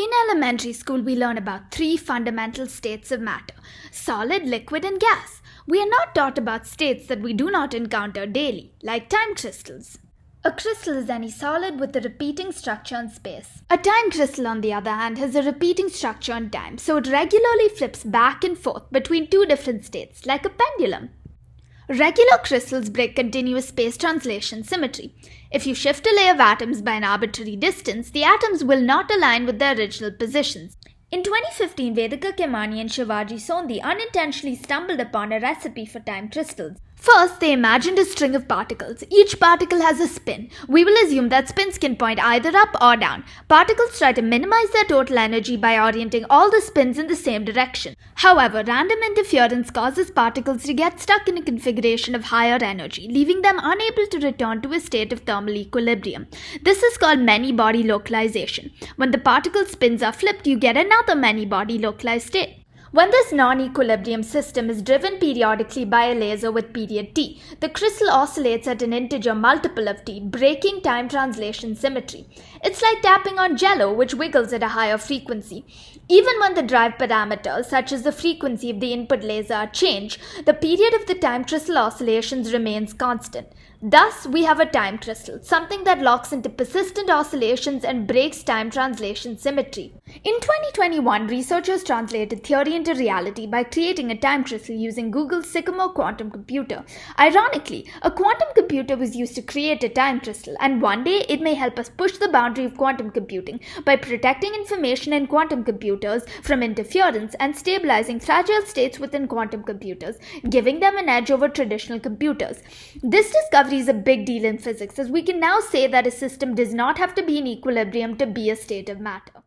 In elementary school, we learn about three fundamental states of matter: solid, liquid, and gas. We are not taught about states that we do not encounter daily, like time crystals. A crystal is any solid with a repeating structure in space. A time crystal, on the other hand, has a repeating structure in time, so it regularly flips back and forth between two different states, like a pendulum. Regular crystals break continuous space translation symmetry. If you shift a layer of atoms by an arbitrary distance, the atoms will not align with their original positions. In 2015, Vedika Kemani and Shivaji Sondhi unintentionally stumbled upon a recipe for time crystals. First, they imagined a string of particles. Each particle has a spin. We will assume that spins can point either up or down. Particles try to minimize their total energy by orienting all the spins in the same direction. However, random interference causes particles to get stuck in a configuration of higher energy, leaving them unable to return to a state of thermal equilibrium. This is called many-body localization. When the particle spins are flipped, you get another many-body localized state. When this non-equilibrium system is driven periodically by a laser with period t, the crystal oscillates at an integer multiple of t, breaking time translation symmetry. It's like tapping on jello, which wiggles at a higher frequency. Even when the drive parameters, such as the frequency of the input laser, change, the period of the time crystal oscillations remains constant. Thus, we have a time crystal, something that locks into persistent oscillations and breaks time translation symmetry. In 2021, researchers translated theory into reality by creating a time crystal using Google's Sycamore quantum computer. Ironically, a quantum computer was used to create a time crystal, and one day it may help us push the boundary of quantum computing by protecting information in quantum computers from interference and stabilizing fragile states within quantum computers, giving them an edge over traditional computers. This discovery is a big deal in physics, as we can now say that a system does not have to be in equilibrium to be a state of matter.